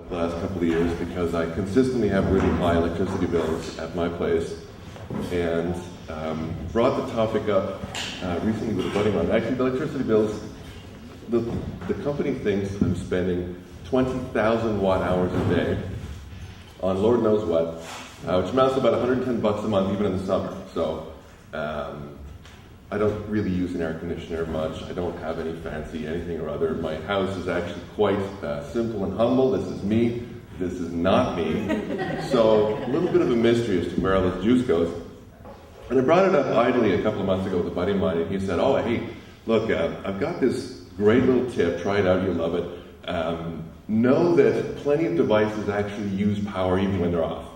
the last couple of years because I consistently have really high electricity bills at my place, and brought the topic up recently with a buddy of mine. Actually, the electricity bills, the company thinks I'm spending 20,000 watt hours a day on Lord knows what, which amounts to about $110 a month even in the summer. So I don't really use an air conditioner much. I don't have any fancy anything or other. My house is actually quite simple and humble. This is me. This is not me. So a little bit of a mystery as to where all this juice goes. And I brought it up idly a couple of months ago with a buddy of mine, and he said, oh, hey, look, I've got this great little tip. Try it out. You'll love it. Know that plenty of devices actually use power even when they're off.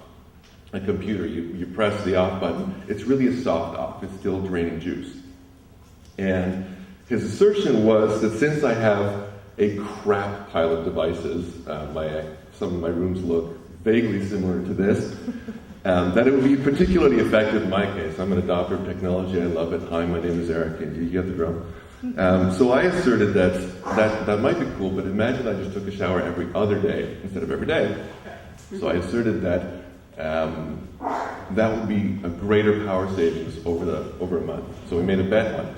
A computer, you press the off button. It's really a soft off. It's still draining juice. And his assertion was that since I have a crap pile of devices, some of my rooms look vaguely similar to this, that it would be particularly effective in my case. I'm an adopter of technology. I love it. Hi, my name is Eric. And you get the drum. So I asserted that might be cool, but imagine I just took a shower every other day instead of every day. So I asserted that that would be a greater power savings over a month. So we made a bet on it.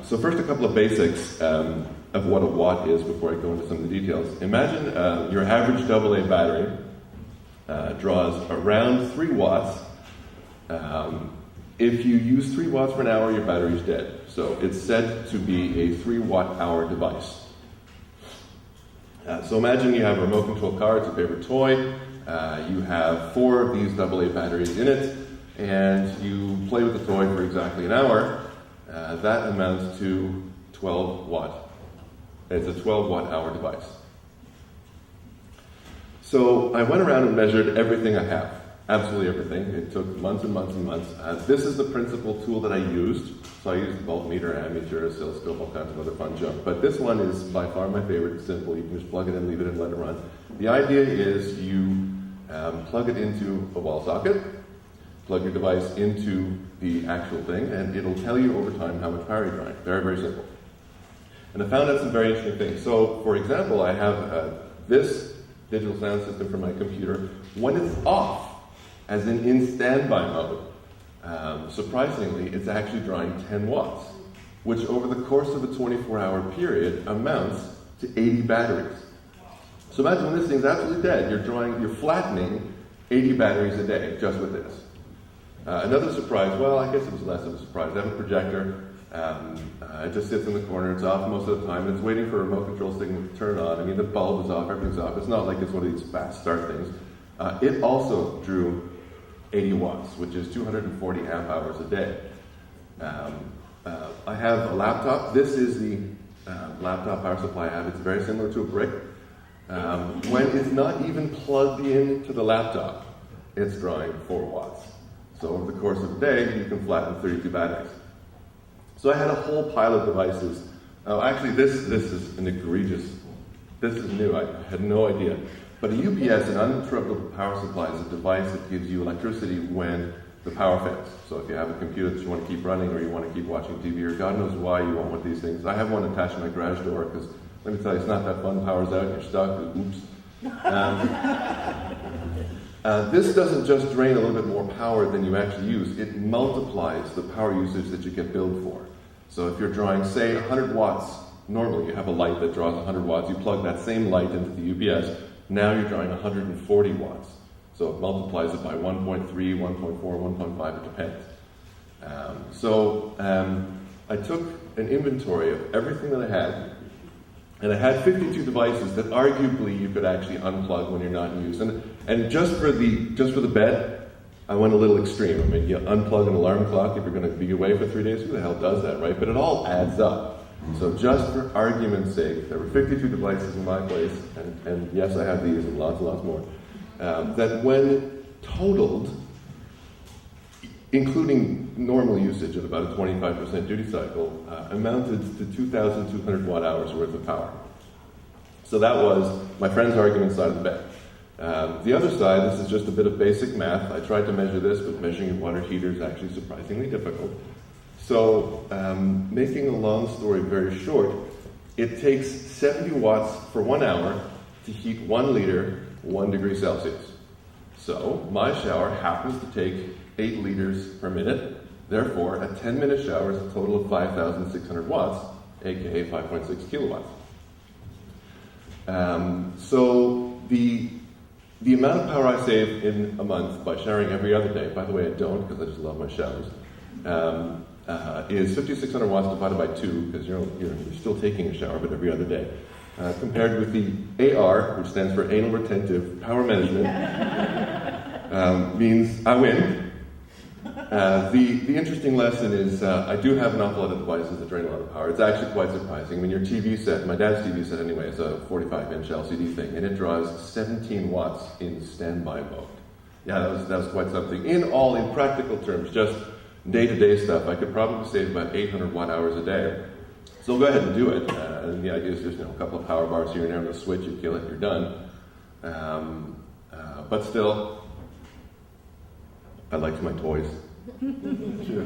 So first, a couple of basics of what a watt is before I go into some of the details. Imagine your average AA battery draws around 3 watts. If you use 3 watts for an hour, your battery's dead. So it's said to be a 3 watt-hour device. So imagine you have a remote control car, it's a favorite toy. You have 4 of these AA batteries in it, and you play with the toy for exactly an hour. That amounts to 12 watt. It's a 12 watt-hour device. So I went around and measured everything I have. Absolutely everything. It took months and months and months. This is the principal tool that I used. So I used the voltmeter, ammeter, oscilloscope, all kinds of other fun junk. But this one is by far my favorite. It's simple. You can just plug it in, leave it in, let it run. The idea is you plug it into a wall socket, plug your device into the actual thing, and it'll tell you over time how much power you're drawing. Very, very simple. And I found out some very interesting things. So, for example, I have this digital sound system for my computer. When it's off, as in standby mode, surprisingly, it's actually drawing 10 watts, which over the course of a 24-hour period amounts to 80 batteries. So imagine when this thing's absolutely dead, you're flattening 80 batteries a day just with this. Another surprise, well, I guess it was less of a surprise. I have a projector. It just sits in the corner. It's off most of the time. And it's waiting for a remote control signal to turn on. I mean, the bulb is off, everything's off. It's not like it's one of these fast start things. It also drew 80 watts, which is 240 amp hours a day. I have a laptop. This is the laptop power supply I have. It's very similar to a brick. When it's not even plugged into the laptop, it's drawing 4 watts. So over the course of a day, you can flatten 32 batteries. So I had a whole pile of devices. Actually, this is an egregious, this is new, I had no idea. But a UPS, an uninterruptible power supply, is a device that gives you electricity when the power fails. So if you have a computer that you want to keep running, or you want to keep watching TV, or God knows why you want one of these things. I have one attached to my garage door, because let me tell you, it's not that fun. Power's out, you're stuck, oops. This doesn't just drain a little bit more power than you actually use. It multiplies the power usage that you get billed for. So if you're drawing, say, 100 watts, normally you have a light that draws 100 watts. You plug that same light into the UPS. Now you're drawing 140 watts. So it multiplies it by 1.3, 1.4, 1.5, it depends. I took an inventory of everything that I had, and I had 52 devices that arguably you could actually unplug when you're not in use. And just for the bet, I went a little extreme. I mean, you unplug an alarm clock if you're going to be away for 3 days. Who the hell does that, right? But it all adds up. So just for argument's sake, there were 52 devices in my place, and yes, I have these and lots more, that when totaled, including normal usage at about a 25% duty cycle, amounted to 2,200 watt hours worth of power. So that was my friend's argument side of the bet. The other side, this is just a bit of basic math. I tried to measure this, but measuring a water heater is actually surprisingly difficult. So, making a long story very short, it takes 70 watts for 1 hour to heat 1 liter 1 degree Celsius. So my shower happens to take 8 liters per minute. Therefore, a 10-minute shower is a total of 5,600 watts, aka 5.6 kilowatts. So the amount of power I save in a month by showering every other day, by the way I don't because I just love my showers, is 5,600 watts divided by 2, because you're still taking a shower, but every other day. Compared with the AR, which stands for Anal Retentive Power Management, means I win. The interesting lesson is I do have an awful lot of devices that drain a lot of power. It's actually quite surprising. I mean, your TV set, my dad's TV set anyway, is a 45-inch LCD thing, and it draws 17 watts in standby mode. Yeah, that was quite something. In practical terms, just day-to-day stuff, I could probably save about 800 watt hours a day. So go ahead and do it. And the idea is just a couple of power bars here and there with a switch, you kill it, you're done. But still, I liked my toys. Sure.